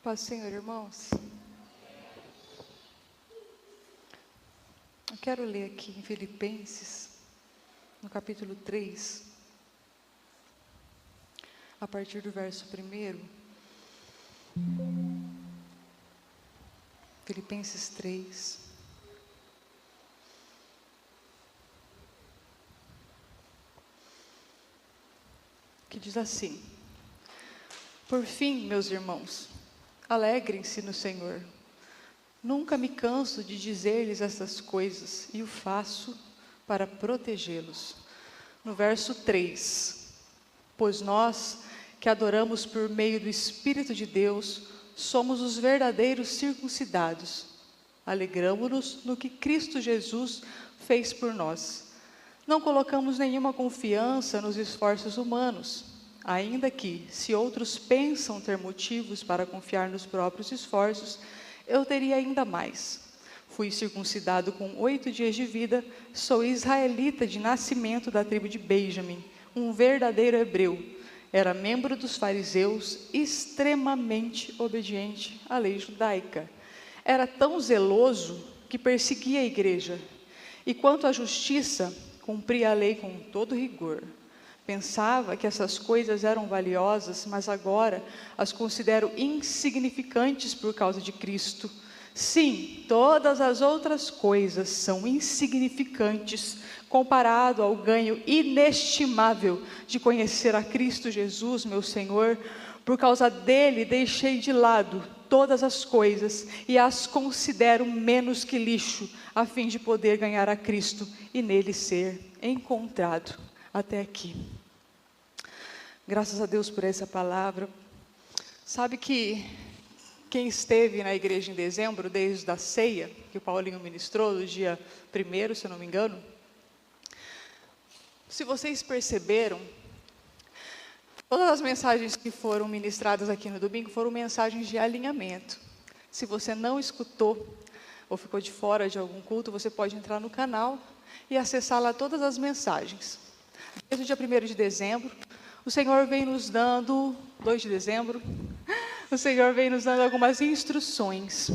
Paz do Senhor, irmãos. Eu quero ler aqui em Filipenses, no capítulo 3, a partir do verso 1. Filipenses 3. Que diz assim: Por fim, meus irmãos, alegrem-se no Senhor. Nunca me canso de dizer-lhes essas coisas, e o faço para protegê-los. No verso 3, pois nós, que adoramos por meio do Espírito de Deus, somos os verdadeiros circuncidados. Alegramo-nos no que Cristo Jesus fez por nós. Não colocamos nenhuma confiança nos esforços humanos, ainda que, se outros pensam ter motivos para confiar nos próprios esforços, eu teria ainda mais. Fui circuncidado com 8 dias de vida, sou israelita de nascimento da tribo de Benjamim, um verdadeiro hebreu. Era membro dos fariseus, extremamente obediente à lei judaica. Era tão zeloso que perseguia a igreja. E quanto à justiça, cumpria a lei com todo rigor. Pensava que essas coisas eram valiosas, mas agora as considero insignificantes por causa de Cristo. Sim, todas as outras coisas são insignificantes comparado ao ganho inestimável de conhecer a Cristo Jesus, meu Senhor. Por causa dele, deixei de lado todas as coisas e as considero menos que lixo, a fim de poder ganhar a Cristo e nele ser encontrado. Até aqui. Graças a Deus por essa palavra. Sabe que quem esteve na igreja em dezembro, desde a ceia, que o Paulinho ministrou, no dia 1º, se eu não me engano, se vocês perceberam, todas as mensagens que foram ministradas aqui no domingo foram mensagens de alinhamento. Se você não escutou ou ficou de fora de algum culto, você pode entrar no canal e acessar lá todas as mensagens. Desde o dia 1º de dezembro, o Senhor vem nos dando, 2 de dezembro, o Senhor vem nos dando algumas instruções.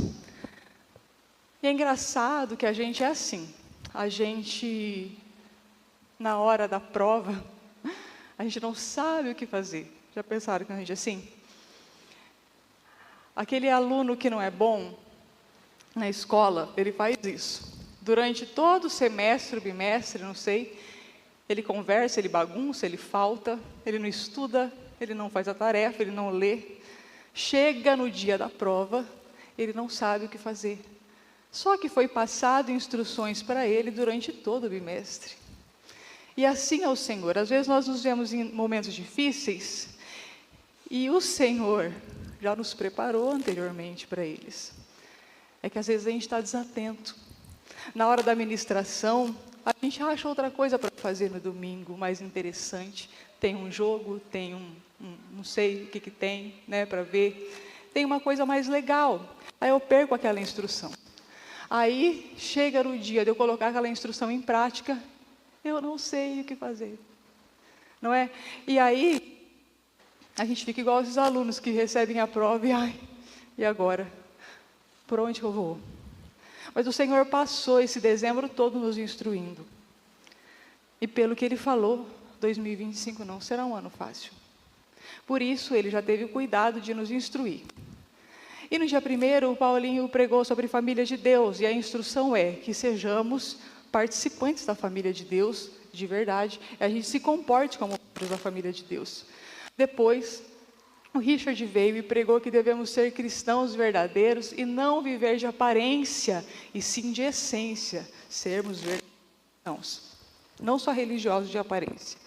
E é engraçado que a gente é assim, a gente, na hora da prova, a gente não sabe o que fazer. Já pensaram que a gente é assim? Aquele aluno que não é bom na escola, ele faz isso. Durante todo o semestre, bimestre, não sei, ele conversa, ele bagunça, ele falta, ele não estuda, ele não faz a tarefa, ele não lê. Chega no dia da prova, ele não sabe o que fazer. Só que foi passado instruções para ele durante todo o bimestre. E assim é o Senhor. Às vezes nós nos vemos em momentos difíceis e o Senhor já nos preparou anteriormente para eles. É que às vezes a gente está desatento. Na hora da ministração, a gente acha outra coisa para fazer no domingo, mais interessante. Tem um jogo, tem não sei o que tem, né, para ver. Tem uma coisa mais legal. Aí eu perco aquela instrução. Aí chega no dia de eu colocar aquela instrução em prática, eu não sei o que fazer, não é? E aí, a gente fica igual esses alunos que recebem a prova e, e agora? Por onde eu vou? Mas o Senhor passou esse dezembro todo nos instruindo. E pelo que Ele falou, 2025 não será um ano fácil. Por isso, Ele já teve o cuidado de nos instruir. E no dia 1º, o Paulinho pregou sobre família de Deus, e a instrução é que sejamos participantes da família de Deus, de verdade, e a gente se comporte como membros da família de Deus. Depois, o Richard veio e pregou que devemos ser cristãos verdadeiros e não viver de aparência, e sim de essência, sermos verdadeiros cristãos, não só religiosos de aparência.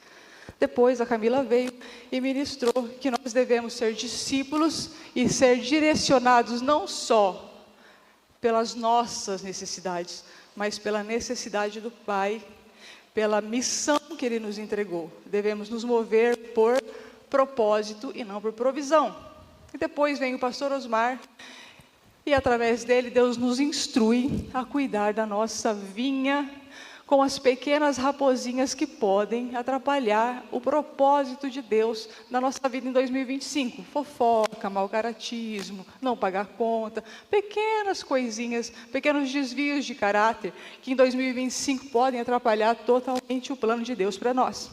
Depois a Camila veio e ministrou que nós devemos ser discípulos e ser direcionados não só pelas nossas necessidades, mas pela necessidade do Pai, pela missão que Ele nos entregou. Devemos nos mover por propósito e não por provisão. E depois vem o pastor Osmar, e através dele Deus nos instrui a cuidar da nossa vinha, com as pequenas raposinhas que podem atrapalhar o propósito de Deus na nossa vida em 2025. Fofoca, fofoca, mau caratismo, não pagar conta, pequenas coisinhas, pequenos desvios de caráter, que em 2025 podem atrapalhar totalmente o plano de Deus para nós.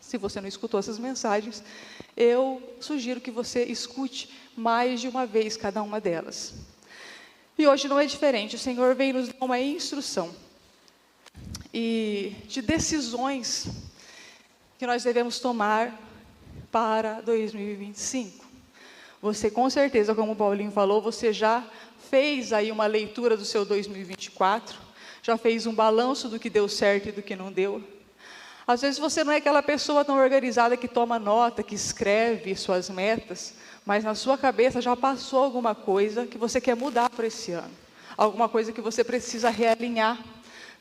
Se você não escutou essas mensagens, eu sugiro que você escute mais de uma vez cada uma delas. E hoje não é diferente, o Senhor vem nos dar uma instrução e de decisões que nós devemos tomar para 2025. Você com certeza, como o Paulinho falou, você já fez aí uma leitura do seu 2024, já fez um balanço do que deu certo e do que não deu. Às vezes você não é aquela pessoa tão organizada que toma nota, que escreve suas metas, mas na sua cabeça já passou alguma coisa que você quer mudar para esse ano. Alguma coisa que você precisa realinhar,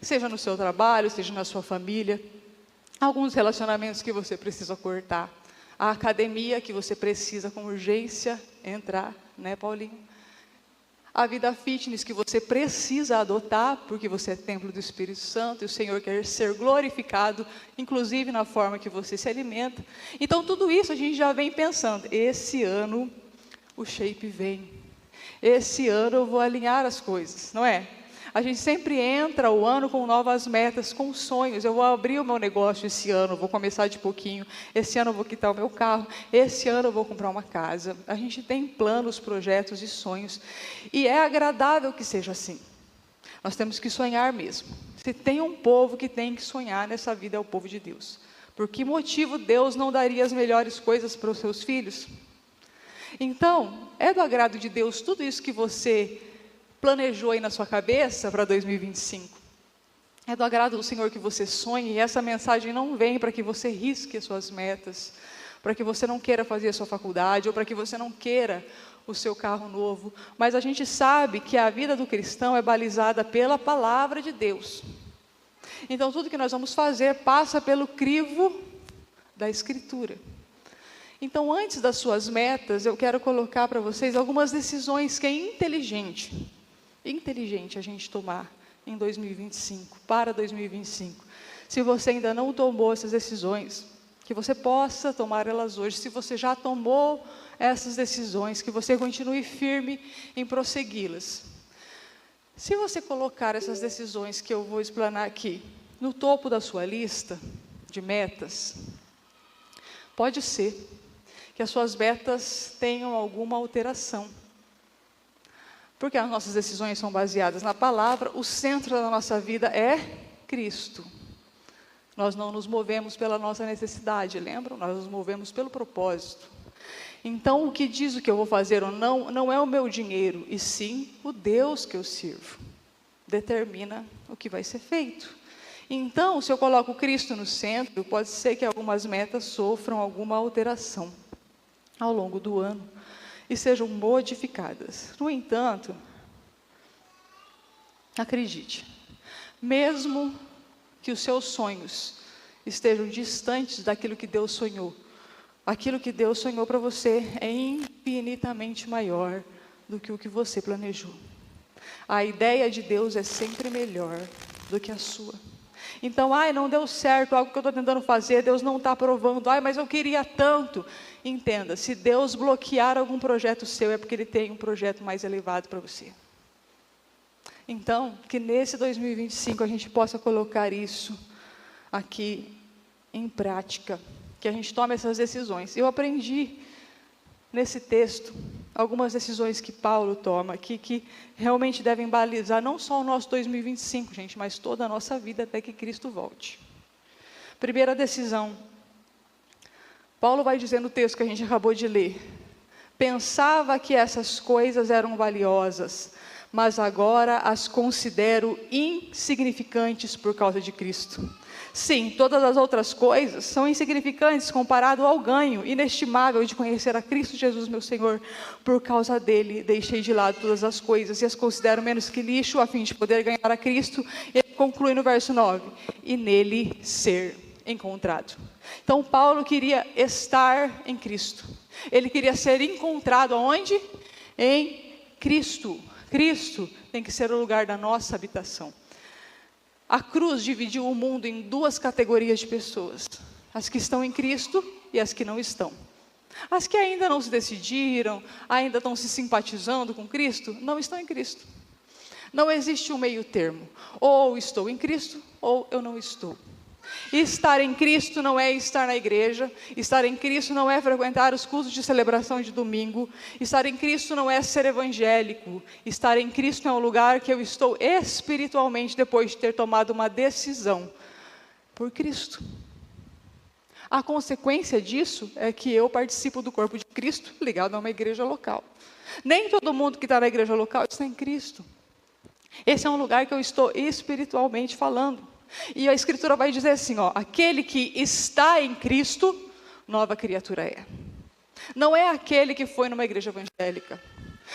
seja no seu trabalho, seja na sua família. Alguns relacionamentos que você precisa cortar. A academia que você precisa com urgência entrar, né, Paulinho? A vida fitness que você precisa adotar, porque você é templo do Espírito Santo e o Senhor quer ser glorificado, inclusive na forma que você se alimenta. Então, tudo isso a gente já vem pensando, esse ano o shape vem, esse ano eu vou alinhar as coisas, não é? A gente sempre entra o ano com novas metas, com sonhos. Eu vou abrir o meu negócio esse ano, vou começar de pouquinho. Esse ano eu vou quitar o meu carro. Esse ano eu vou comprar uma casa. A gente tem planos, projetos e sonhos. E é agradável que seja assim. Nós temos que sonhar mesmo. Se tem um povo que tem que sonhar nessa vida, é o povo de Deus. Por que motivo Deus não daria as melhores coisas para os seus filhos? Então, é do agrado de Deus tudo isso que você planejou aí na sua cabeça para 2025. É do agrado do Senhor que você sonhe, e essa mensagem não vem para que você risque as suas metas, para que você não queira fazer a sua faculdade, ou para que você não queira o seu carro novo, mas a gente sabe que a vida do cristão é balizada pela palavra de Deus. Então tudo que nós vamos fazer passa pelo crivo da Escritura. Então, antes das suas metas, eu quero colocar para vocês algumas decisões que é inteligente a gente tomar em 2025, para 2025. Se você ainda não tomou essas decisões, que você possa tomar elas hoje. Se você já tomou essas decisões, que você continue firme em prossegui-las. Se você colocar essas decisões que eu vou explanar aqui, no topo da sua lista de metas, pode ser que as suas metas tenham alguma alteração. Porque as nossas decisões são baseadas na palavra, o centro da nossa vida é Cristo. Nós não nos movemos pela nossa necessidade, lembram? Nós nos movemos pelo propósito. Então, o que diz o que eu vou fazer ou não, não é o meu dinheiro, e sim o Deus que eu sirvo. Determina o que vai ser feito. Então, se eu coloco Cristo no centro, pode ser que algumas metas sofram alguma alteração ao longo do ano e sejam modificadas. No entanto, acredite, mesmo que os seus sonhos estejam distantes daquilo que Deus sonhou, aquilo que Deus sonhou para você é infinitamente maior do que o que você planejou. A ideia de Deus é sempre melhor do que a sua. Então, não deu certo algo que eu estou tentando fazer, Deus não está aprovando, mas eu queria tanto. Entenda, se Deus bloquear algum projeto seu, é porque Ele tem um projeto mais elevado para você. Então, que nesse 2025 a gente possa colocar isso aqui em prática, que a gente tome essas decisões. Eu aprendi nesse texto algumas decisões que Paulo toma aqui, que realmente devem balizar não só o nosso 2025, gente, mas toda a nossa vida até que Cristo volte. Primeira decisão, Paulo vai dizer no texto que a gente acabou de ler: pensava que essas coisas eram valiosas, mas agora as considero insignificantes por causa de Cristo. Sim, todas as outras coisas são insignificantes comparado ao ganho inestimável de conhecer a Cristo Jesus, meu Senhor. Por causa dele, deixei de lado todas as coisas e as considero menos que lixo, a fim de poder ganhar a Cristo. Ele conclui no verso 9, e nele ser encontrado. Então, Paulo queria estar em Cristo. Ele queria ser encontrado aonde? Em Cristo. Cristo tem que ser o lugar da nossa habitação. A cruz dividiu o mundo em duas categorias de pessoas: as que estão em Cristo e as que não estão. As que ainda não se decidiram, ainda estão se simpatizando com Cristo, não estão em Cristo. Não existe um meio termo. Ou estou em Cristo, ou eu não estou. Estar em Cristo não é estar na igreja. Estar em Cristo não é frequentar os cultos de celebração de domingo. Estar em Cristo não é ser evangélico. Estar em Cristo é um lugar que eu estou espiritualmente depois de ter tomado uma decisão por Cristo. A consequência disso é que eu participo do corpo de Cristo ligado a uma igreja local. Nem todo mundo que está na igreja local está em Cristo. Esse é um lugar que eu estou espiritualmente falando. E a Escritura vai dizer assim, aquele que está em Cristo, nova criatura é. Não é aquele que foi numa igreja evangélica,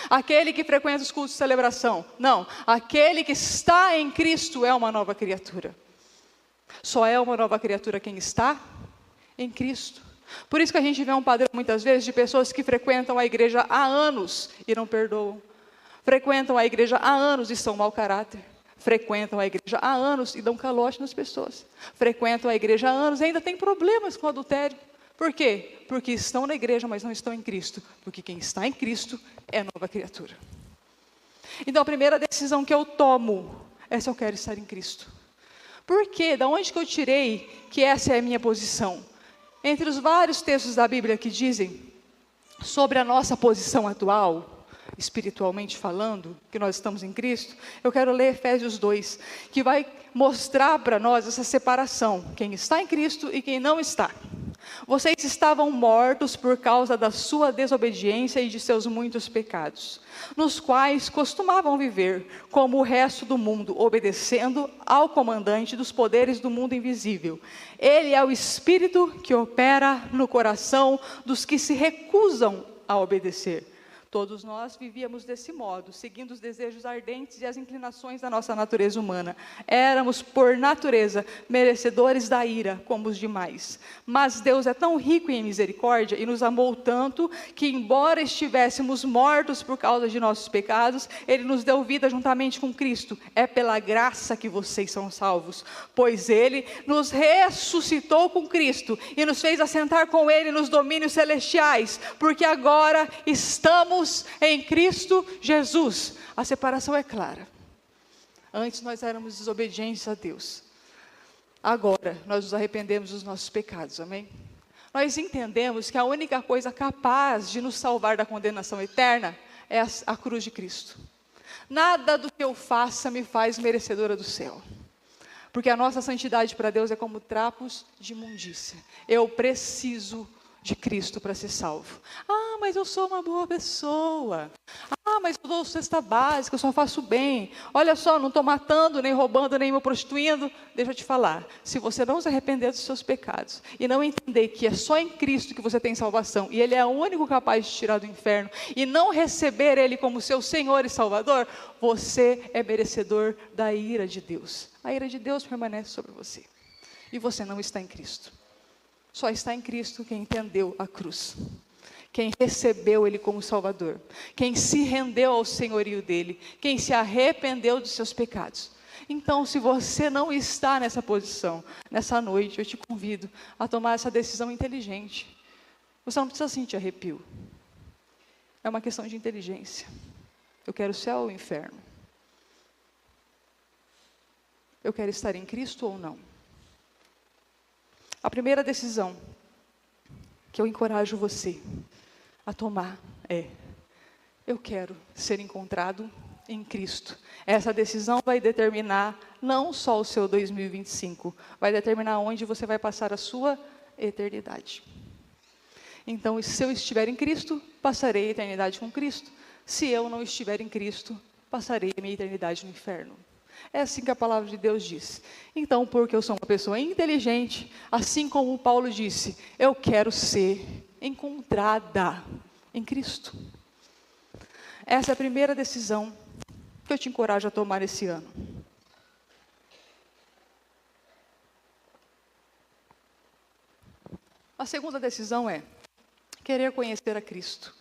aquele que frequenta os cultos de celebração. Não, aquele que está em Cristo é uma nova criatura. Só é uma nova criatura quem está em Cristo. Por isso que a gente vê um padrão muitas vezes de pessoas que frequentam a igreja há anos e não perdoam. Frequentam a igreja há anos e são mau caráter. Frequentam a igreja há anos e dão calote nas pessoas. Frequentam a igreja há anos e ainda têm problemas com adultério. Por quê? Porque estão na igreja, mas não estão em Cristo. Porque quem está em Cristo é nova criatura. Então a primeira decisão que eu tomo é se eu quero estar em Cristo. Por quê? Da onde que eu tirei que essa é a minha posição? Entre os vários textos da Bíblia que dizem sobre a nossa posição atual, espiritualmente falando, que nós estamos em Cristo, eu quero ler Efésios 2, que vai mostrar para nós essa separação, quem está em Cristo e quem não está. Vocês estavam mortos por causa da sua desobediência e de seus muitos pecados, nos quais costumavam viver, como o resto do mundo, obedecendo ao comandante dos poderes do mundo invisível. Ele é o Espírito que opera no coração dos que se recusam a obedecer. Todos nós vivíamos desse modo, seguindo os desejos ardentes e as inclinações da nossa natureza humana. Éramos, por natureza, merecedores da ira, como os demais. Mas Deus é tão rico em misericórdia e nos amou tanto, que embora estivéssemos mortos por causa de nossos pecados, Ele nos deu vida juntamente com Cristo. É pela graça que vocês são salvos, pois Ele nos ressuscitou com Cristo e nos fez assentar com Ele nos domínios celestiais, porque agora estamos em Cristo Jesus. A separação é clara. Antes nós éramos desobedientes a Deus. Agora nós nos arrependemos dos nossos pecados, amém? Nós entendemos que a única coisa capaz de nos salvar da condenação eterna é a cruz de Cristo. Nada do que eu faça me faz merecedora do céu. Porque a nossa santidade para Deus é como trapos de imundícia. Eu preciso de Cristo para ser salvo. Ah, mas eu sou uma boa pessoa. Ah, mas eu dou cesta básica, eu só faço bem. Olha só, não estou matando, nem roubando, nem me prostituindo. Deixa eu te falar, se você não se arrepender dos seus pecados e não entender que é só em Cristo que você tem salvação, e Ele é o único capaz de tirar do inferno, e não receber Ele como seu Senhor e Salvador, você é merecedor da ira de Deus. A ira de Deus permanece sobre você. E você não está em Cristo. Só está em Cristo quem entendeu a cruz, quem recebeu Ele como Salvador, quem se rendeu ao senhorio dEle, quem se arrependeu dos seus pecados. Então, se você não está nessa posição, nessa noite, eu te convido a tomar essa decisão inteligente. Você não precisa sentir arrepio. É uma questão de inteligência. Eu quero o céu ou o inferno? Eu quero estar em Cristo ou não? A primeira decisão que eu encorajo você a tomar é: eu quero ser encontrado em Cristo. Essa decisão vai determinar não só o seu 2025, vai determinar onde você vai passar a sua eternidade. Então, se eu estiver em Cristo, passarei a eternidade com Cristo. Se eu não estiver em Cristo, passarei a minha eternidade no inferno. É assim que a palavra de Deus diz. Então, porque eu sou uma pessoa inteligente, assim como Paulo disse, eu quero ser encontrada em Cristo. Essa é a primeira decisão que eu te encorajo a tomar esse ano. A segunda decisão é querer conhecer a Cristo.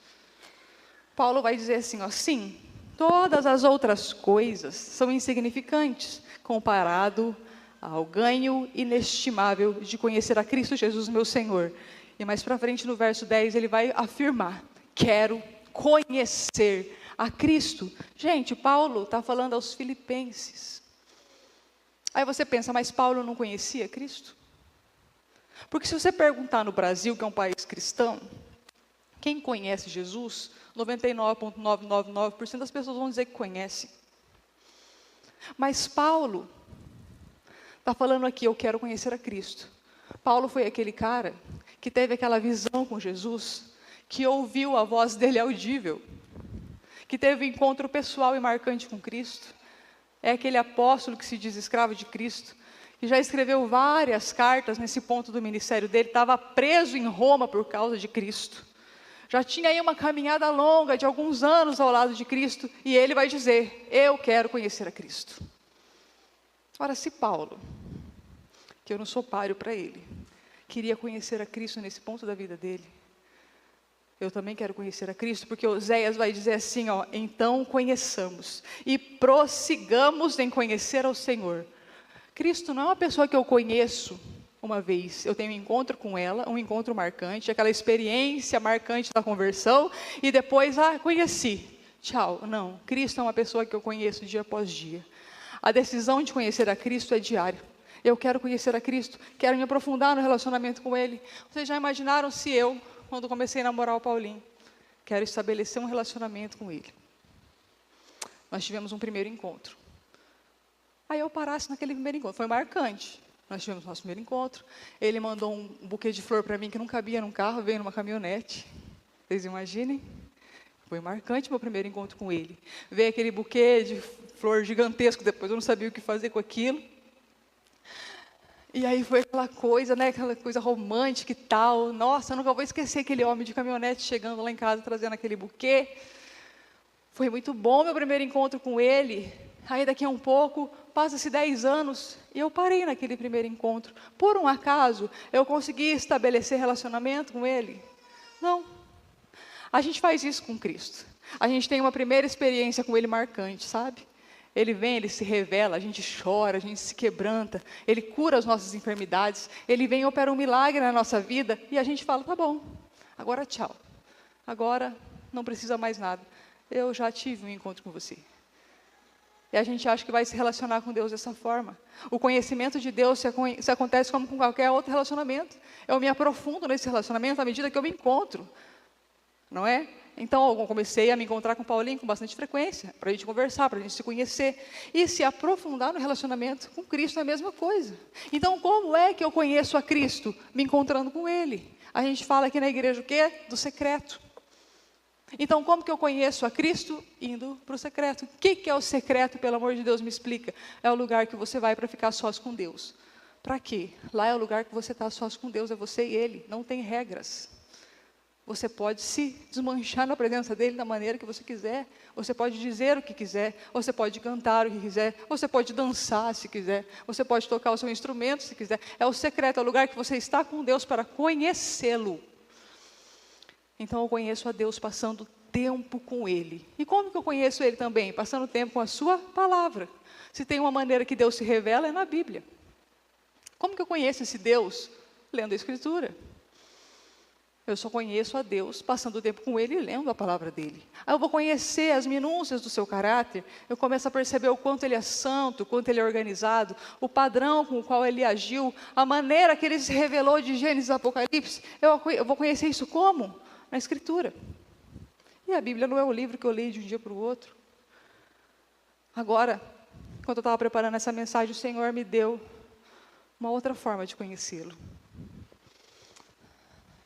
Paulo vai dizer assim, sim, todas as outras coisas são insignificantes, comparado ao ganho inestimável de conhecer a Cristo Jesus, meu Senhor. E mais para frente, no verso 10, ele vai afirmar: quero conhecer a Cristo. Gente, Paulo está falando aos filipenses. Aí você pensa, mas Paulo não conhecia Cristo? Porque se você perguntar no Brasil, que é um país cristão, quem conhece Jesus, 99,999% das pessoas vão dizer que conhecem. Mas Paulo está falando aqui, eu quero conhecer a Cristo. Paulo foi aquele cara que teve aquela visão com Jesus, que ouviu a voz dele audível, que teve um encontro pessoal e marcante com Cristo. É aquele apóstolo que se diz escravo de Cristo, que já escreveu várias cartas nesse ponto do ministério dele, estava preso em Roma por causa de Cristo. Já tinha aí uma caminhada longa de alguns anos ao lado de Cristo, e ele vai dizer, eu quero conhecer a Cristo. Ora, se Paulo, que eu não sou páreo para ele, queria conhecer a Cristo nesse ponto da vida dele, eu também quero conhecer a Cristo, porque Oséias vai dizer assim, ó, então conheçamos e prossigamos em conhecer ao Senhor. Cristo não é uma pessoa que eu conheço uma vez, eu tenho um encontro com ela, um encontro marcante, aquela experiência marcante da conversão, e depois, conheci, tchau. Não, Cristo é uma pessoa que eu conheço dia após dia. A decisão de conhecer a Cristo é diária. Eu quero conhecer a Cristo, quero me aprofundar no relacionamento com Ele. Vocês já imaginaram se eu, quando comecei a namorar o Paulinho, quero estabelecer um relacionamento com ele? Nós tivemos um primeiro encontro. Aí eu parasse naquele primeiro encontro, foi marcante. Nós tivemos nosso primeiro encontro, ele mandou um buquê de flor para mim que não cabia num carro, veio numa caminhonete. Vocês imaginem? Foi marcante meu primeiro encontro com ele. Veio aquele buquê de flor gigantesco, depois eu não sabia o que fazer com aquilo. E aí foi aquela coisa, né, aquela coisa romântica e tal. Nossa, eu nunca vou esquecer aquele homem de caminhonete chegando lá em casa, trazendo aquele buquê. Foi muito bom meu primeiro encontro com ele. Aí daqui a um pouco, passa-se 10 anos, e eu parei naquele primeiro encontro. Por um acaso, eu consegui estabelecer relacionamento com ele? Não. A gente faz isso com Cristo. A gente tem uma primeira experiência com ele marcante, sabe? Ele vem, ele se revela, a gente chora, a gente se quebranta, ele cura as nossas enfermidades, ele vem e opera um milagre na nossa vida, e a gente fala, tá bom, agora tchau, agora não precisa mais nada, eu já tive um encontro com você. E a gente acha que vai se relacionar com Deus dessa forma. O conhecimento de Deus se acontece como com qualquer outro relacionamento. Eu me aprofundo nesse relacionamento à medida que eu me encontro, não é? Então, eu comecei a me encontrar com o Paulinho com bastante frequência, para a gente conversar, para a gente se conhecer, e se aprofundar no relacionamento com Cristo é a mesma coisa. Então, como é que eu conheço a Cristo? Me encontrando com Ele. A gente fala aqui na igreja o quê? Do secreto. Então, como que eu conheço a Cristo? Indo para o secreto. O que é o secreto, pelo amor de Deus, me explica? É o lugar que você vai para ficar sós com Deus. Para quê? Lá é o lugar que você está sós com Deus, é você e Ele, não tem regras. Você pode se desmanchar na presença dEle da maneira que você quiser. Você pode dizer o que quiser. Você pode cantar o que quiser. Você pode dançar se quiser. Você pode tocar o seu instrumento se quiser. É o secreto, é o lugar que você está com Deus para conhecê-lo. Então eu conheço a Deus passando tempo com Ele. E como que eu conheço Ele também? Passando tempo com a sua palavra. Se tem uma maneira que Deus se revela, é na Bíblia. Como que eu conheço esse Deus? Lendo a Escritura. Eu só conheço a Deus passando tempo com Ele e lendo a palavra dEle. Aí eu vou conhecer as minúcias do seu caráter, eu começo a perceber o quanto Ele é santo, o quanto Ele é organizado, o padrão com o qual Ele agiu, a maneira que Ele se revelou de Gênesis a Apocalipse. Eu vou conhecer isso como? Na Escritura. E a Bíblia não é o livro que eu leio de um dia para o outro. Agora, quando eu estava preparando essa mensagem, o Senhor me deu uma outra forma de conhecê-lo.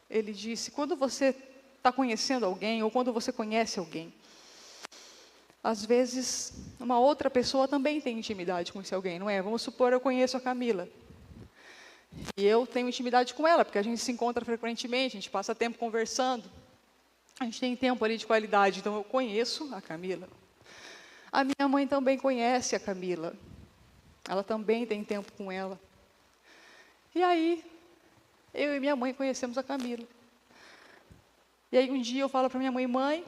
Ele disse, quando você está conhecendo alguém, ou quando você conhece alguém, às vezes, uma outra pessoa também tem intimidade com esse alguém, não é? Vamos supor, eu conheço a Camila. E eu tenho intimidade com ela, porque a gente se encontra frequentemente, a gente passa tempo conversando. A gente tem tempo ali de qualidade, então eu conheço a Camila. A minha mãe também conhece a Camila. Ela também tem tempo com ela. E aí, eu e minha mãe conhecemos a Camila. E aí um dia eu falo para minha mãe, mãe,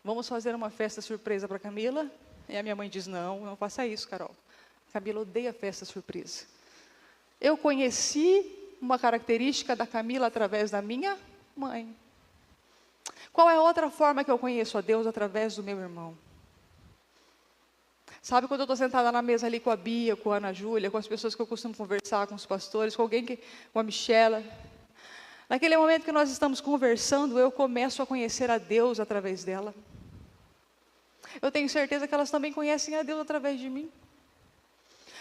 vamos fazer uma festa surpresa para a Camila? E a minha mãe diz, não, não faça isso, Carol. A Camila odeia festa surpresa. Eu conheci uma característica da Camila através da minha mãe. Qual é a outra forma que eu conheço a Deus? Através do meu irmão. Sabe quando eu estou sentada na mesa ali com a Bia, com a Ana Júlia, com as pessoas que eu costumo conversar, com os pastores, com a Michela. Naquele momento que nós estamos conversando, eu começo a conhecer a Deus através dela. Eu tenho certeza que elas também conhecem a Deus através de mim.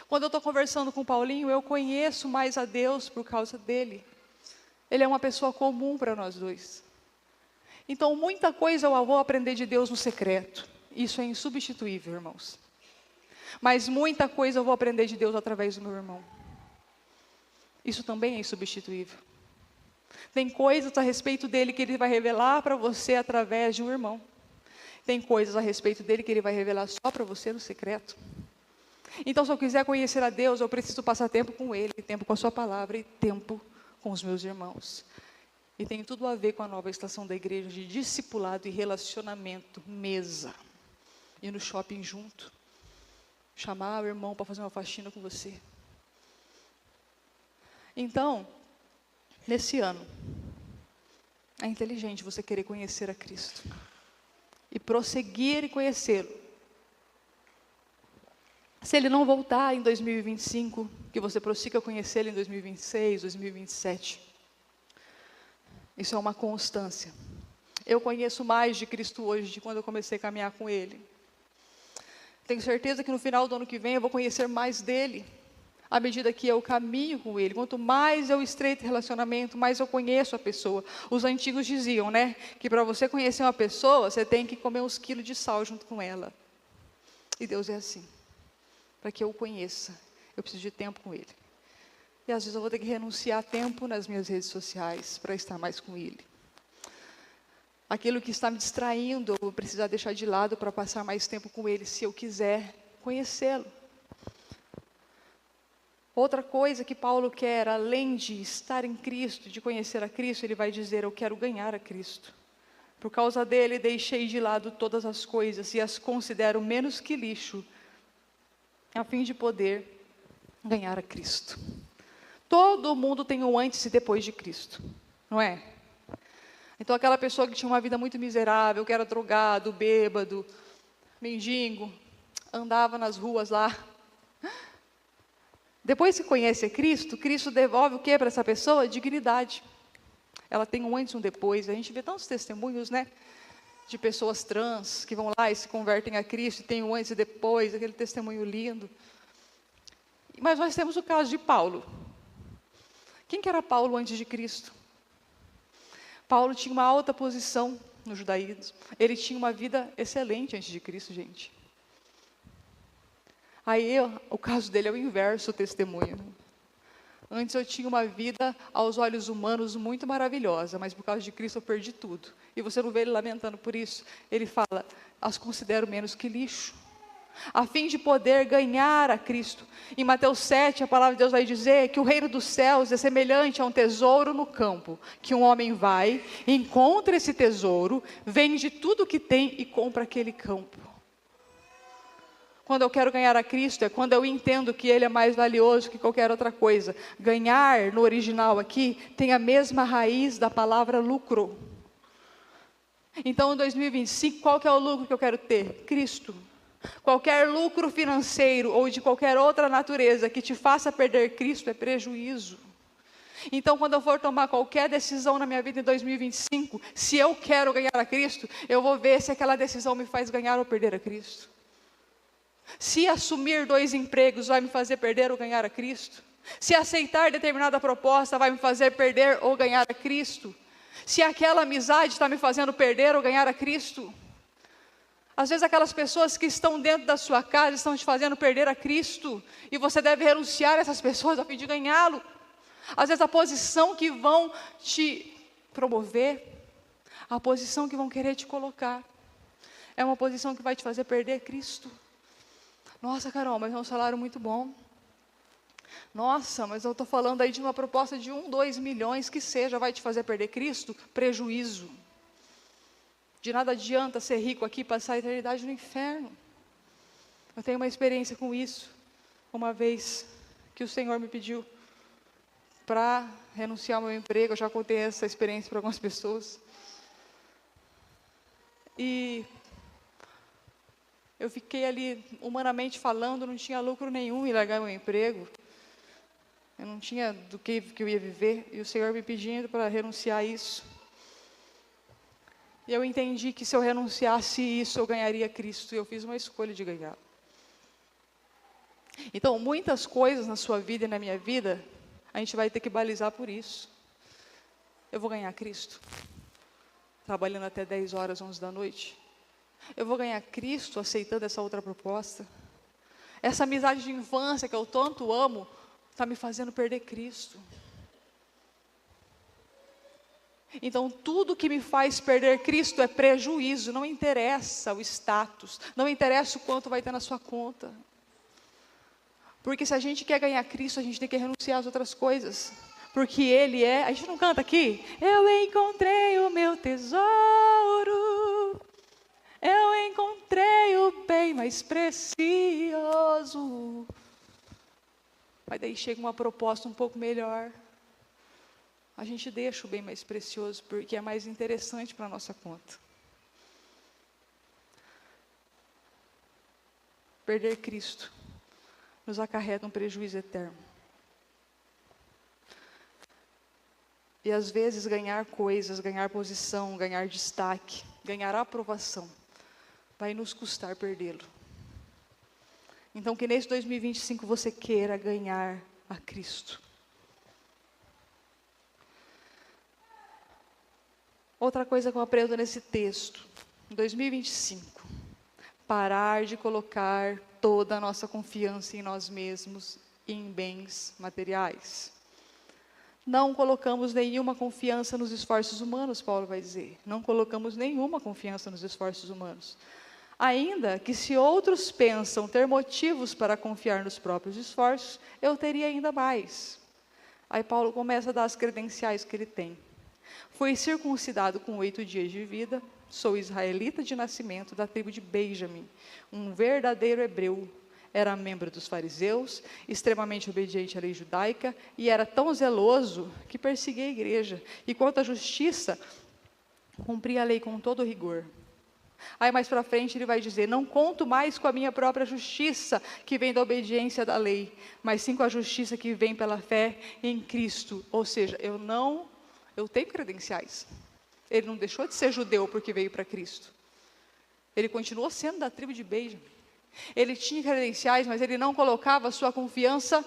Quando eu estou conversando com o Paulinho, eu conheço mais a Deus por causa dele. Ele é uma pessoa comum para nós dois. Então, muita coisa eu vou aprender de Deus no secreto. Isso é insubstituível, irmãos. Mas muita coisa eu vou aprender de Deus através do meu irmão. Isso também é insubstituível. Tem coisas a respeito dele que ele vai revelar para você através de um irmão. Tem coisas a respeito dele que ele vai revelar só para você no secreto. Então, se eu quiser conhecer a Deus, eu preciso passar tempo com ele, tempo com a sua palavra e tempo com os meus irmãos. E tem tudo a ver com a nova estação da igreja de discipulado e relacionamento, mesa. Ir no shopping junto. Chamar o irmão para fazer uma faxina com você. Então, nesse ano, é inteligente você querer conhecer a Cristo. E prosseguir e conhecê-lo. Se ele não voltar em 2025, que você prossiga a conhecê-lo em 2026, 2027. Isso é uma constância. Eu conheço mais de Cristo hoje de quando eu comecei a caminhar com ele. Tenho certeza que no final do ano que vem eu vou conhecer mais dele. À medida que eu caminho com ele. Quanto mais eu estreito relacionamento, mais eu conheço a pessoa. Os antigos diziam, né? Que para você conhecer uma pessoa, você tem que comer uns quilos de sal junto com ela. E Deus é assim. Para que eu o conheça, eu preciso de tempo com ele. E às vezes eu vou ter que renunciar tempo nas minhas redes sociais para estar mais com ele. Aquilo que está me distraindo, eu vou precisar deixar de lado para passar mais tempo com ele, se eu quiser conhecê-lo. Outra coisa que Paulo quer, além de estar em Cristo, de conhecer a Cristo, ele vai dizer, eu quero ganhar a Cristo. Por causa dele, deixei de lado todas as coisas e as considero menos que lixo, a fim de poder ganhar a Cristo. Todo mundo tem um antes e depois de Cristo, não é? Então aquela pessoa que tinha uma vida muito miserável, que era drogado, bêbado, mendigo, andava nas ruas lá. Depois que conhece a Cristo, Cristo devolve o que para essa pessoa? Dignidade. Ela tem um antes e um depois. A gente vê tantos testemunhos, né? De pessoas trans que vão lá e se convertem a Cristo, e tem um antes e depois, aquele testemunho lindo. Mas nós temos o caso de Paulo. Quem que era Paulo antes de Cristo? Paulo tinha uma alta posição no judaísmo. Ele tinha uma vida excelente antes de Cristo, gente. Aí, o caso dele é o inverso, o testemunho. Antes eu tinha uma vida, aos olhos humanos, muito maravilhosa, mas por causa de Cristo eu perdi tudo. E você não vê ele lamentando por isso. Ele fala, as considero menos que lixo, a fim de poder ganhar a Cristo. Em Mateus 7, a palavra de Deus vai dizer que o reino dos céus é semelhante a um tesouro no campo, que um homem vai, encontra esse tesouro, vende tudo o que tem e compra aquele campo. Quando eu quero ganhar a Cristo, é quando eu entendo que Ele é mais valioso que qualquer outra coisa. Ganhar, no original aqui, tem a mesma raiz da palavra lucro. Então, em 2025, qual que é o lucro que eu quero ter? Cristo. Qualquer lucro financeiro ou de qualquer outra natureza que te faça perder Cristo é prejuízo. Então, quando eu for tomar qualquer decisão na minha vida em 2025, se eu quero ganhar a Cristo, eu vou ver se aquela decisão me faz ganhar ou perder a Cristo. Se assumir 2 empregos vai me fazer perder ou ganhar a Cristo. Se aceitar determinada proposta vai me fazer perder ou ganhar a Cristo. Se aquela amizade está me fazendo perder ou ganhar a Cristo. Às vezes aquelas pessoas que estão dentro da sua casa estão te fazendo perder a Cristo. E você deve renunciar a essas pessoas a fim de ganhá-lo. Às vezes a posição que vão te promover, a posição que vão querer te colocar, é uma posição que vai te fazer perder Cristo. Nossa, Carol, mas é um salário muito bom. Nossa, mas eu estou falando aí de uma proposta de 1, 2 milhões, que seja, vai te fazer perder Cristo? Prejuízo. De nada adianta ser rico aqui e passar a eternidade no inferno. Eu tenho uma experiência com isso. Uma vez que o Senhor me pediu para renunciar ao meu emprego. Eu já contei essa experiência para algumas pessoas. E eu fiquei ali, humanamente falando, não tinha lucro nenhum em largar meu emprego. Eu não tinha do que eu ia viver. E o Senhor me pedindo para renunciar a isso. E eu entendi que se eu renunciasse isso, eu ganharia Cristo. E eu fiz uma escolha de ganhar. Então, muitas coisas na sua vida e na minha vida, a gente vai ter que balizar por isso. Eu vou ganhar Cristo, trabalhando até 10 horas, 11 da noite. Eu vou ganhar Cristo aceitando essa outra proposta. Essa amizade de infância que eu tanto amo, está me fazendo perder Cristo. Então, tudo que me faz perder Cristo é prejuízo. Não interessa o status, não interessa o quanto vai ter na sua conta. Porque se a gente quer ganhar Cristo, a gente tem que renunciar às outras coisas. Porque Ele é... A gente não canta aqui? Eu encontrei o meu tesouro. Eu encontrei o bem mais precioso. Mas daí chega uma proposta um pouco melhor. A gente deixa o bem mais precioso, porque é mais interessante para a nossa conta. Perder Cristo nos acarreta um prejuízo eterno. E às vezes ganhar coisas, ganhar posição, ganhar destaque, ganhar aprovação, vai nos custar perdê-lo. Então que nesse 2025 você queira ganhar a Cristo. Outra coisa que eu aprendo nesse texto, em 2025, parar de colocar toda a nossa confiança em nós mesmos e em bens materiais. Não colocamos nenhuma confiança nos esforços humanos, Paulo vai dizer. Não colocamos nenhuma confiança nos esforços humanos. Ainda que se outros pensam ter motivos para confiar nos próprios esforços, eu teria ainda mais. Aí Paulo começa a dar as credenciais que ele tem. Fui circuncidado com 8 dias de vida, sou israelita de nascimento, da tribo de Benjamim, um verdadeiro hebreu. Era membro dos fariseus, extremamente obediente à lei judaica, e era tão zeloso que perseguia a igreja. E quanto à justiça, cumpria a lei com todo rigor. Aí mais para frente ele vai dizer, não conto mais com a minha própria justiça, que vem da obediência da lei, mas sim com a justiça que vem pela fé em Cristo. Ou seja, eu tenho credenciais. Ele não deixou de ser judeu porque veio para Cristo. Ele continuou sendo da tribo de Benjamim. Ele tinha credenciais, mas ele não colocava a sua confiança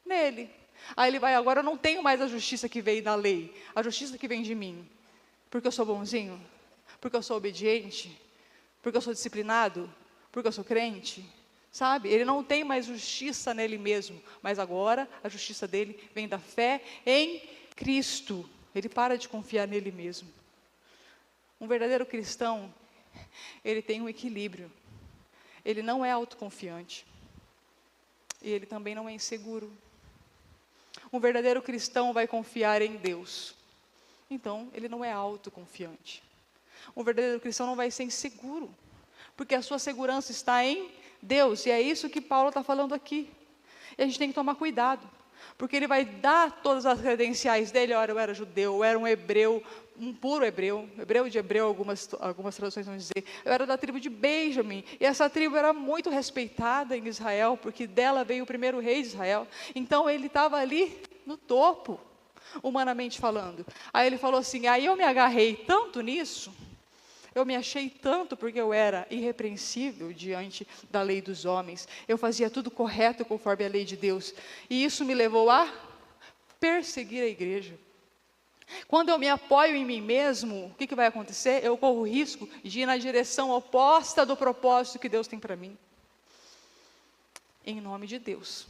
nele. Aí ele vai, agora eu não tenho mais a justiça que veio da lei, a justiça que vem de mim. Porque eu sou bonzinho? Porque eu sou obediente? Porque eu sou disciplinado? Porque eu sou crente? Sabe? Ele não tem mais justiça nele mesmo, mas agora a justiça dele vem da fé em Cristo. Ele para de confiar nele mesmo. Um verdadeiro cristão, ele tem um equilíbrio. Ele não é autoconfiante. E ele também não é inseguro. Um verdadeiro cristão vai confiar em Deus. Então, ele não é autoconfiante. Um verdadeiro cristão não vai ser inseguro. Porque a sua segurança está em Deus. E é isso que Paulo está falando aqui. E a gente tem que tomar cuidado. Porque ele vai dar todas as credenciais dele. Olha, eu era judeu, eu era um hebreu, um puro hebreu, hebreu de hebreu, algumas traduções vão dizer. Eu era da tribo de Benjamim, e essa tribo era muito respeitada em Israel, porque dela veio o primeiro rei de Israel. Então ele estava ali no topo, humanamente falando. Aí ele falou assim, aí eu me agarrei tanto nisso, eu me achei tanto porque eu era irrepreensível diante da lei dos homens. Eu fazia tudo correto conforme a lei de Deus. E isso me levou a perseguir a igreja. Quando eu me apoio em mim mesmo, o que vai acontecer? Eu corro o risco de ir na direção oposta do propósito que Deus tem para mim. Em nome de Deus.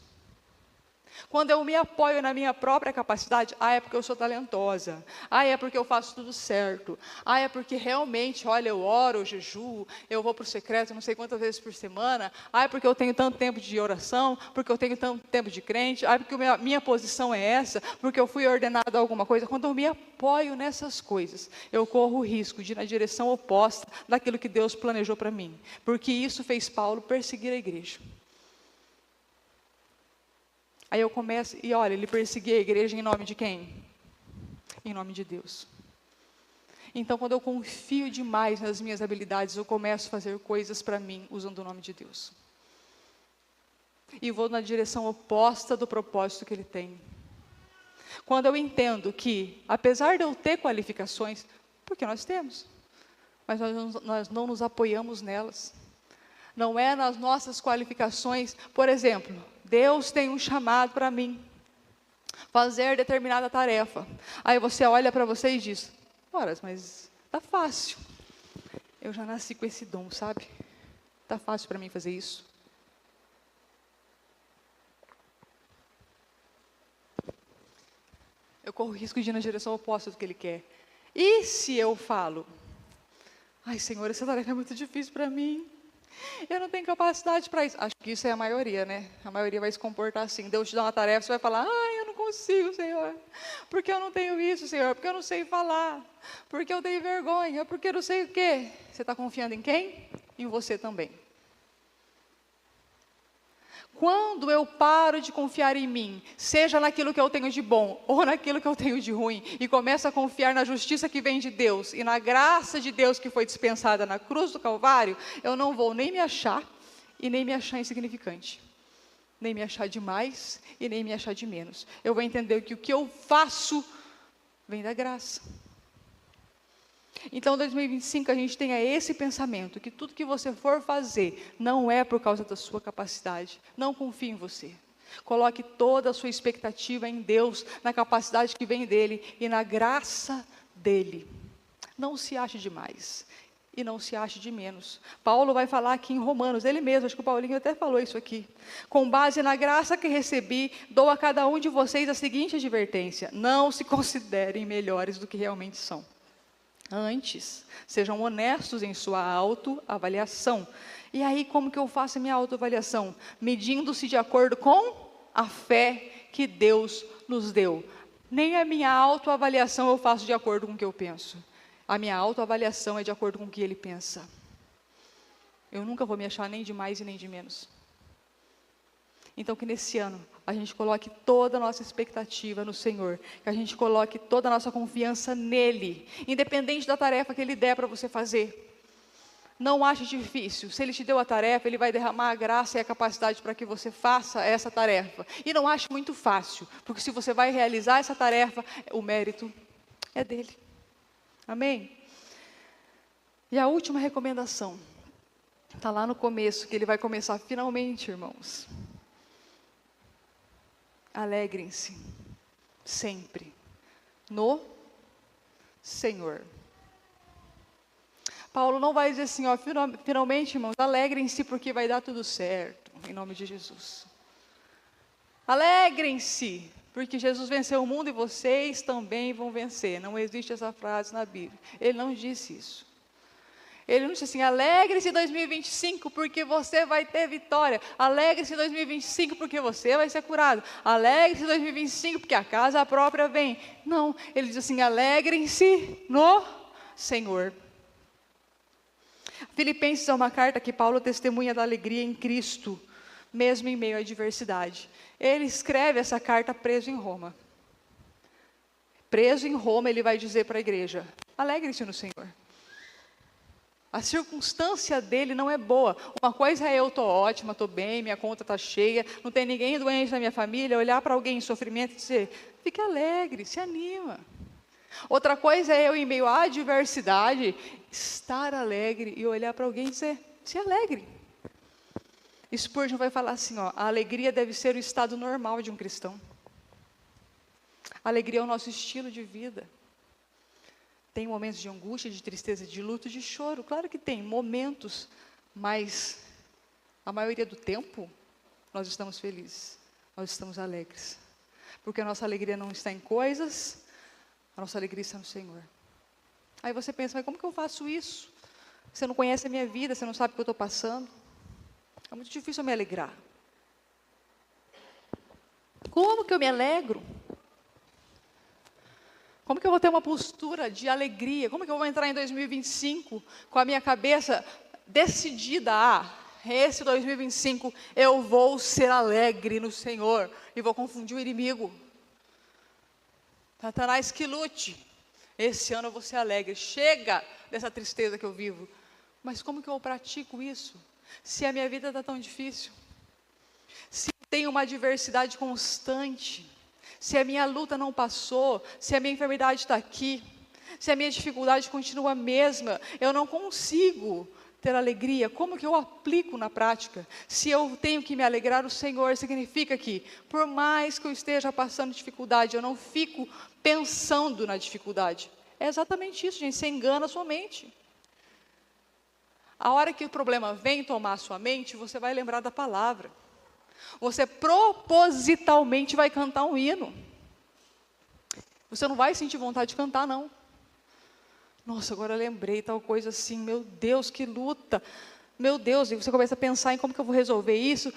Quando eu me apoio na minha própria capacidade, é porque eu sou talentosa, é porque eu faço tudo certo, é porque realmente, olha, eu oro, eu jejuo, eu vou para o secreto não sei quantas vezes por semana, é porque eu tenho tanto tempo de oração, porque eu tenho tanto tempo de crente, porque minha posição é essa, porque eu fui ordenado a alguma coisa. Quando eu me apoio nessas coisas, eu corro o risco de ir na direção oposta daquilo que Deus planejou para mim, porque isso fez Paulo perseguir a igreja. Aí eu começo, e olha, ele perseguia a igreja em nome de quem? Em nome de Deus. Então, quando eu confio demais nas minhas habilidades, eu começo a fazer coisas para mim, usando o nome de Deus. E vou na direção oposta do propósito que Ele tem. Quando eu entendo que, apesar de eu ter qualificações, porque nós temos, mas nós não nos apoiamos nelas. Não é nas nossas qualificações. Por exemplo, Deus tem um chamado para mim, fazer determinada tarefa. Aí você olha para você e diz, ora, mas tá fácil. Eu já nasci com esse dom, sabe? Tá fácil para mim fazer isso. Eu corro o risco de ir na direção oposta do que Ele quer. E se eu falo, ai Senhor, essa tarefa é muito difícil para mim. Eu não tenho capacidade para isso. Acho que isso é a maioria, né? A maioria vai se comportar assim. Deus te dá uma tarefa, você vai falar, ai, eu não consigo, Senhor. Porque eu não tenho isso, Senhor. Porque eu não sei falar. Porque eu tenho vergonha. Porque eu não sei o quê. Você está confiando em quem? Em você também. Quando eu paro de confiar em mim, seja naquilo que eu tenho de bom ou naquilo que eu tenho de ruim, e começo a confiar na justiça que vem de Deus e na graça de Deus que foi dispensada na cruz do Calvário, eu não vou nem me achar e nem me achar insignificante, nem me achar de mais e nem me achar de menos. Eu vou entender que o que eu faço vem da graça. Então, em 2025, a gente tenha esse pensamento, que tudo que você for fazer, não é por causa da sua capacidade. Não confie em você. Coloque toda a sua expectativa em Deus, na capacidade que vem dEle e na graça dEle. Não se ache de mais e não se ache de menos. Paulo vai falar aqui em Romanos, ele mesmo, acho que o Paulinho até falou isso aqui. Com base na graça que recebi, dou a cada um de vocês a seguinte advertência: não se considerem melhores do que realmente são. Antes, sejam honestos em sua autoavaliação. E aí, como que eu faço a minha autoavaliação? Medindo-se de acordo com a fé que Deus nos deu. Nem a minha autoavaliação eu faço de acordo com o que eu penso. A minha autoavaliação é de acordo com o que Ele pensa. Eu nunca vou me achar nem de mais e nem de menos. Então, que nesse ano a gente coloque toda a nossa expectativa no Senhor, que a gente coloque toda a nossa confiança nele, independente da tarefa que Ele der para você fazer. Não ache difícil. Se Ele te deu a tarefa, Ele vai derramar a graça e a capacidade para que você faça essa tarefa. E não ache muito fácil, porque se você vai realizar essa tarefa, o mérito é dele. Amém? E a última recomendação, está lá no começo, que ele vai começar finalmente, irmãos. Alegrem-se, sempre, no Senhor. Paulo não vai dizer assim, ó, finalmente, irmãos, alegrem-se porque vai dar tudo certo, em nome de Jesus. Alegrem-se, porque Jesus venceu o mundo e vocês também vão vencer. Não existe essa frase na Bíblia. Ele não disse isso. Ele não disse assim, alegre-se em 2025 porque você vai ter vitória. Alegre-se em 2025 porque você vai ser curado. Alegre-se em 2025 porque a casa própria vem. Não, ele diz assim, alegrem-se no Senhor. Filipenses é uma carta que Paulo testemunha da alegria em Cristo, mesmo em meio à adversidade. Ele escreve essa carta preso em Roma. Preso em Roma, ele vai dizer para a igreja, alegre-se no Senhor. A circunstância dele não é boa. Uma coisa é eu estou ótima, estou bem, minha conta está cheia, não tem ninguém doente na minha família, olhar para alguém em sofrimento e dizer, fique alegre, se anima. Outra coisa é eu, em meio à adversidade, estar alegre e olhar para alguém e dizer, se alegre. Spurgeon vai falar assim, ó, a alegria deve ser o estado normal de um cristão. A alegria é o nosso estilo de vida. Tem momentos de angústia, de tristeza, de luto, de choro. Claro que tem momentos, mas a maioria do tempo nós estamos felizes, nós estamos alegres. Porque a nossa alegria não está em coisas, a nossa alegria está no Senhor. Aí você pensa, mas como que eu faço isso? Você não conhece a minha vida, você não sabe o que eu estou passando. É muito difícil eu me alegrar. Como que eu me alegro? Como que eu vou ter uma postura de alegria? Como que eu vou entrar em 2025 com a minha cabeça decidida a Esse 2025 eu vou ser alegre no Senhor e vou confundir o inimigo. Satanás que lute. Esse ano eu vou ser alegre. Chega dessa tristeza que eu vivo. Mas como que eu pratico isso? Se a minha vida está tão difícil. Se tem uma adversidade constante. Se a minha luta não passou. Se a minha enfermidade está aqui. Se a minha dificuldade continua a mesma. Eu não consigo ter alegria. Como que eu aplico na prática? Se eu tenho que me alegrar no Senhor, significa que, por mais que eu esteja passando dificuldade, eu não fico pensando na dificuldade. É exatamente isso, gente. Você engana a sua mente. A hora que o problema vem tomar a sua mente, você vai lembrar da palavra. Você propositalmente vai cantar um hino. Você não vai sentir vontade de cantar, não. Nossa, agora eu lembrei tal coisa assim, meu Deus, que luta. Meu Deus, e você começa a pensar em como que eu vou resolver isso.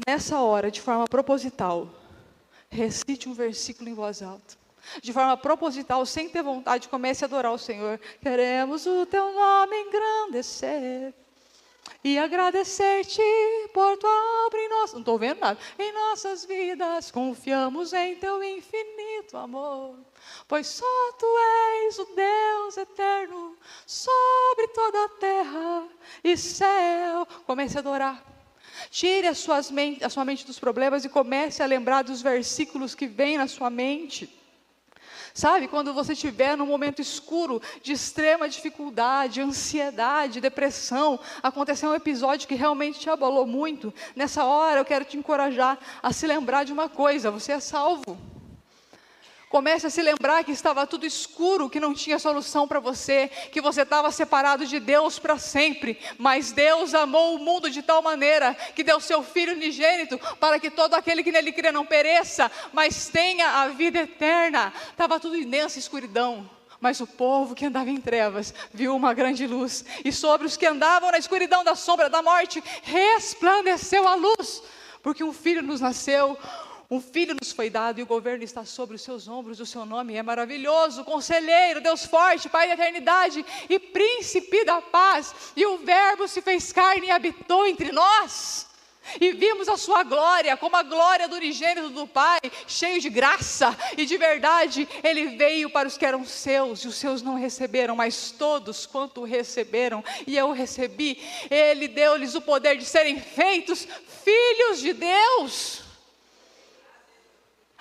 Nessa hora, de forma proposital, recite um versículo em voz alta. De forma proposital, sem ter vontade, comece a adorar o Senhor. Queremos o teu nome engrandecer e agradecer-te por tua obra em nós. Não estou vendo nada. Em nossas vidas, confiamos em teu infinito amor. Pois só tu és o Deus eterno, sobre toda a terra e céu. Comece a adorar. Tire a sua mente dos problemas e comece a lembrar dos versículos que vêm na sua mente. Sabe, quando você estiver num momento escuro, de extrema dificuldade, ansiedade, depressão, aconteceu um episódio que realmente te abalou muito, nessa hora eu quero te encorajar a se lembrar de uma coisa: você é salvo. Comece a se lembrar que estava tudo escuro, que não tinha solução para você, que você estava separado de Deus para sempre, mas Deus amou o mundo de tal maneira, que deu seu Filho unigênito, para que todo aquele que nele crê não pereça, mas tenha a vida eterna. Estava tudo em densa escuridão, mas o povo que andava em trevas, viu uma grande luz, e sobre os que andavam na escuridão da sombra da morte, resplandeceu a luz, porque um Filho nos nasceu, um Filho nos foi dado e o governo está sobre os seus ombros. O seu nome é maravilhoso, Conselheiro, Deus forte, Pai da eternidade e Príncipe da paz. E o Verbo se fez carne e habitou entre nós. E vimos a sua glória, como a glória do unigênito do Pai, cheio de graça e de verdade. Ele veio para os que eram seus, e os seus não receberam, mas todos quanto o receberam, e eu recebi, Ele deu-lhes o poder de serem feitos filhos de Deus.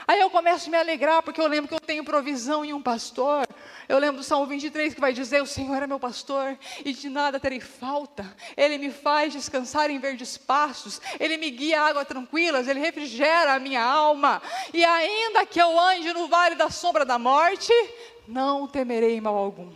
Aí eu começo a me alegrar, porque eu lembro que eu tenho provisão em um pastor. Eu lembro do Salmo 23 que vai dizer: o Senhor é meu pastor e de nada terei falta. Ele me faz descansar em verdes pastos, Ele me guia a águas tranquilas, Ele refrigera a minha alma. E ainda que eu ande no vale da sombra da morte, não temerei mal algum,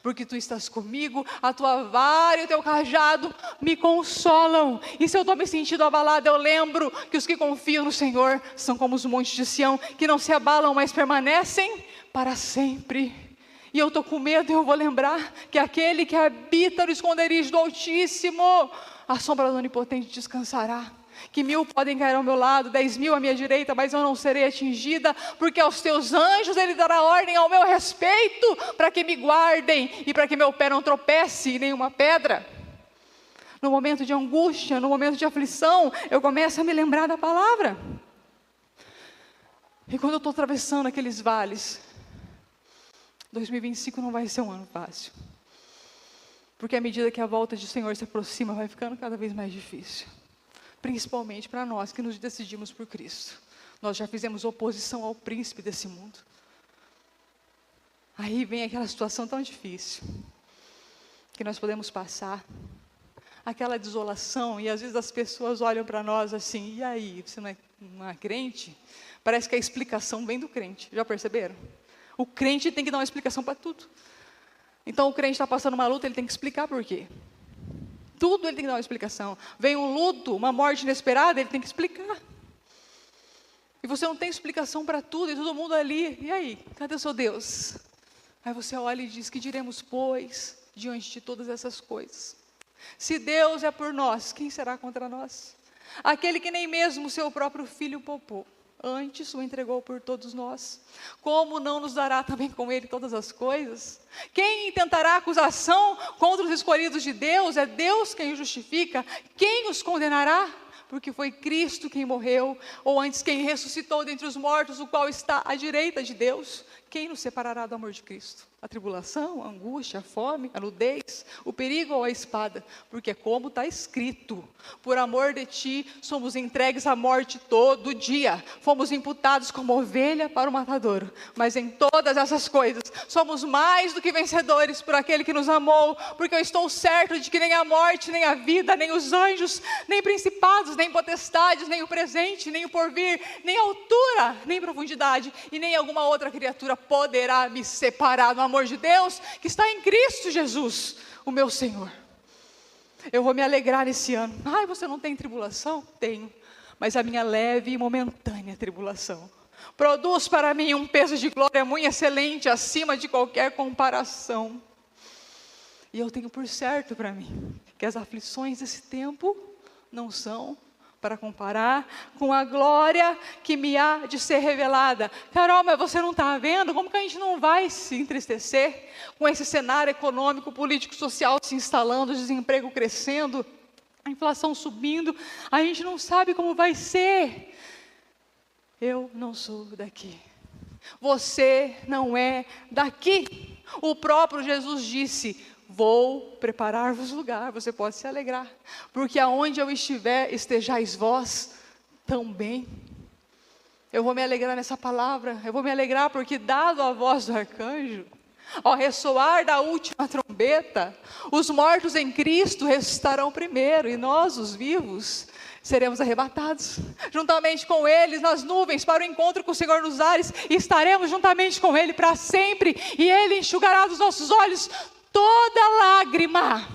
porque tu estás comigo, a tua vara e o teu cajado me consolam. E se eu estou me sentindo abalado, eu lembro que os que confiam no Senhor são como os montes de Sião, que não se abalam, mas permanecem para sempre. E eu estou com medo, e eu vou lembrar que aquele que habita no esconderijo do Altíssimo, a sombra do Onipotente descansará. Que 1000 podem cair ao meu lado, 10.000 à minha direita, mas eu não serei atingida, porque aos teus anjos Ele dará ordem ao meu respeito, para que me guardem, e para que meu pé não tropece em nenhuma pedra. No momento de angústia, no momento de aflição, eu começo a me lembrar da palavra. E quando eu estou atravessando aqueles vales, 2025 não vai ser um ano fácil, porque à medida que a volta do Senhor se aproxima, vai ficando cada vez mais difícil. Principalmente para nós que nos decidimos por Cristo. Nós já fizemos oposição ao príncipe desse mundo. Aí vem aquela situação tão difícil, que nós podemos passar, aquela desolação, e às vezes as pessoas olham para nós assim: e aí, você não é crente? Parece que a explicação vem do crente, já perceberam? O crente tem que dar uma explicação para tudo. Então o crente está passando uma luta, ele tem que explicar por quê. Tudo ele tem que dar uma explicação. Vem um luto, uma morte inesperada, ele tem que explicar. E você não tem explicação para tudo, e todo mundo ali: e aí, cadê o seu Deus? Aí você olha e diz: que diremos, pois, diante de todas essas coisas? Se Deus é por nós, quem será contra nós? Aquele que nem mesmo o seu próprio filho poupou, antes o entregou por todos nós, como não nos dará também com ele todas as coisas? Quem intentará acusação contra os escolhidos de Deus? É Deus quem os justifica. Quem os condenará? Porque foi Cristo quem morreu, ou antes quem ressuscitou dentre os mortos, o qual está à direita de Deus. Quem nos separará do amor de Cristo? A tribulação, a angústia, a fome, a nudez, o perigo ou a espada? Porque como está escrito, por amor de ti somos entregues à morte todo dia, fomos imputados como ovelha para o matadouro, mas em todas essas coisas somos mais do que vencedores por aquele que nos amou, porque eu estou certo de que nem a morte, nem a vida, nem os anjos, nem principados, nem potestades, nem o presente, nem o porvir, nem a altura, nem profundidade, e nem alguma outra criatura poderá me separar do amor de Deus, que está em Cristo Jesus, o meu Senhor. Eu vou me alegrar nesse ano. Ai, você não tem tribulação? Tenho, mas a minha leve e momentânea tribulação produz para mim um peso de glória muito excelente, acima de qualquer comparação. E eu tenho por certo para mim, que as aflições desse tempo não são para comparar com a glória que me há de ser revelada. Carol, mas você não está vendo? Como que a gente não vai se entristecer com esse cenário econômico, político, social se instalando, o desemprego crescendo, a inflação subindo? A gente não sabe como vai ser. Eu não sou daqui. Você não é daqui. O próprio Jesus disse: vou preparar-vos lugar. Você pode se alegrar, porque aonde eu estiver, estejais vós também. Eu vou me alegrar nessa palavra. Eu vou me alegrar porque, dado a voz do arcanjo, ao ressoar da última trombeta, os mortos em Cristo ressuscitarão primeiro, e nós, os vivos, seremos arrebatados juntamente com eles nas nuvens para o encontro com o Senhor nos ares, e estaremos juntamente com Ele para sempre, e Ele enxugará dos nossos olhos toda lágrima.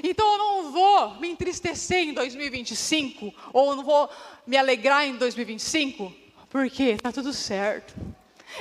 Então eu não vou me entristecer em 2025, ou eu não vou me alegrar em 2025, porque está tudo certo.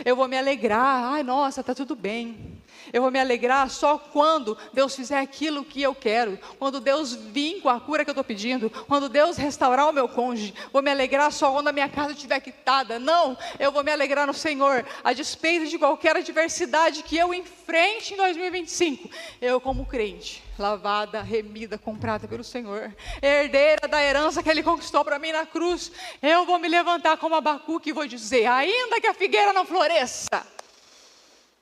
Eu vou me alegrar, ai nossa, está tudo bem. Eu vou me alegrar só quando Deus fizer aquilo que eu quero, quando Deus vir com a cura que eu estou pedindo, quando Deus restaurar o meu cônjuge. Vou me alegrar só quando a minha casa estiver quitada. Não, eu vou me alegrar no Senhor, a despeito de qualquer adversidade que eu enfrente em 2025. Eu, como crente, lavada, remida, comprada pelo Senhor, herdeira da herança que Ele conquistou para mim na cruz, eu vou me levantar como Abacuque e vou dizer: ainda que a figueira não floresça,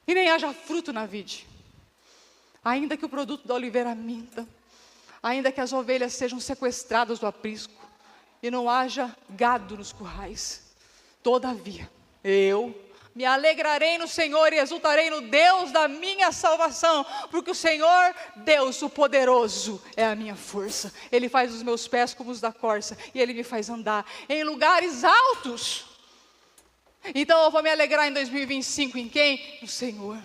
e nem haja fruto na vide, ainda que o produto da oliveira minta, ainda que as ovelhas sejam sequestradas do aprisco, e não haja gado nos currais, todavia, eu me alegrarei no Senhor e exultarei no Deus da minha salvação, porque o Senhor, Deus, o poderoso, é a minha força. Ele faz os meus pés como os da corça, e Ele me faz andar em lugares altos. Então eu vou me alegrar em 2025 em quem? No Senhor.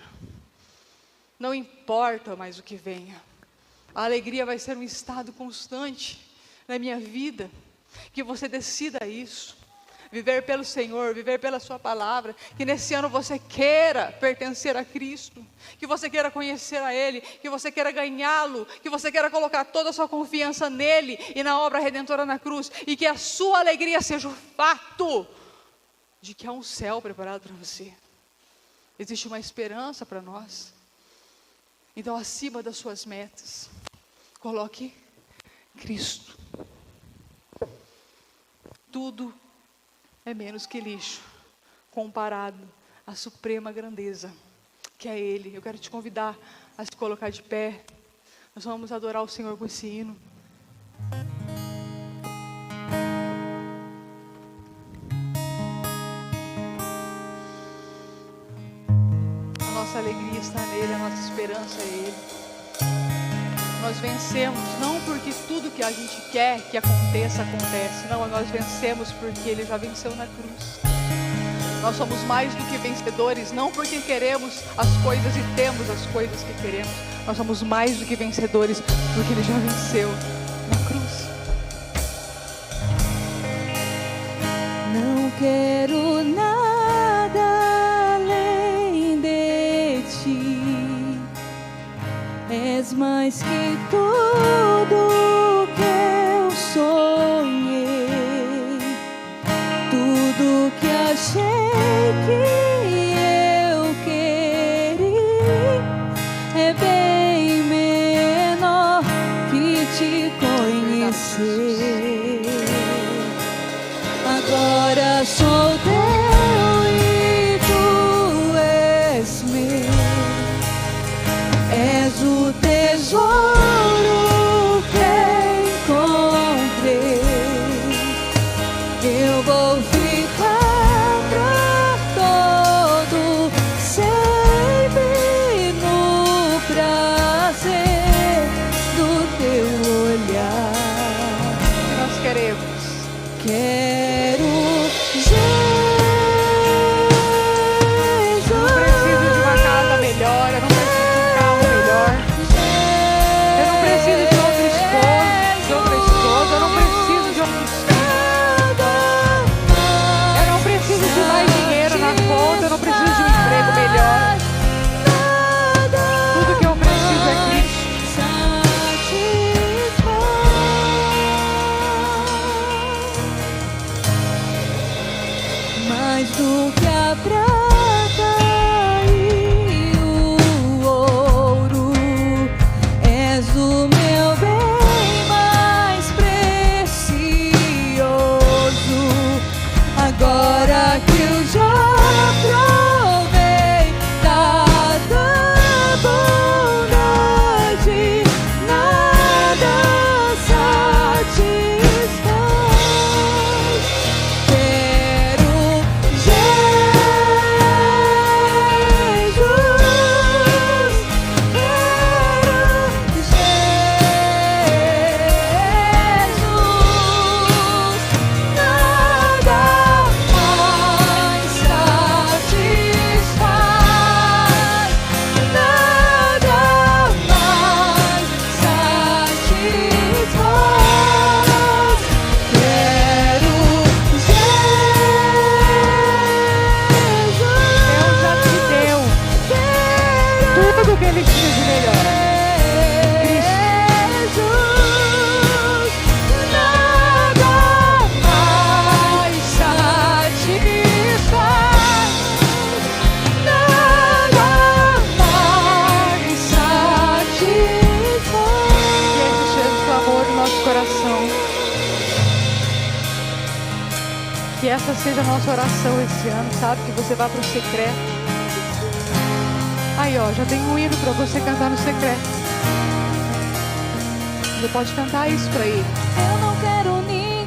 Não importa mais o que venha, a alegria vai ser um estado constante na minha vida. Que você decida isso, viver pelo Senhor, viver pela sua palavra. Que nesse ano você queira pertencer a Cristo, que você queira conhecer a Ele, que você queira ganhá-lo, que você queira colocar toda a sua confiança nele e na obra redentora na cruz, e que a sua alegria seja o fato de que há um céu preparado para você. Existe uma esperança para nós. Então, acima das suas metas, coloque Cristo. Tudo é menos que lixo comparado à suprema grandeza que é Ele. Eu quero te convidar a se colocar de pé. Nós vamos adorar o Senhor com esse hino. Nossa alegria está nele, a nossa esperança é Ele. Nós vencemos não porque tudo que a gente quer que aconteça, acontece. Não, nós vencemos porque Ele já venceu na cruz. Nós somos mais do que vencedores, não porque queremos as coisas e temos as coisas que queremos. Nós somos mais do que vencedores porque Ele já venceu na cruz. Não quero nada além de ti, és mais que tudo que eu sonhei, tudo que Ele tinha de melhor. Jesus, nada mais satisfaz, nada mais satisfaz. Que esse seja o clamor do nosso coração. Que essa seja a nossa oração esse ano, sabe? Que você vá para o secreto. Aí, ó, já tem um hino para você cantar no secreto. Você pode cantar isso para Ele. Eu não quero ninguém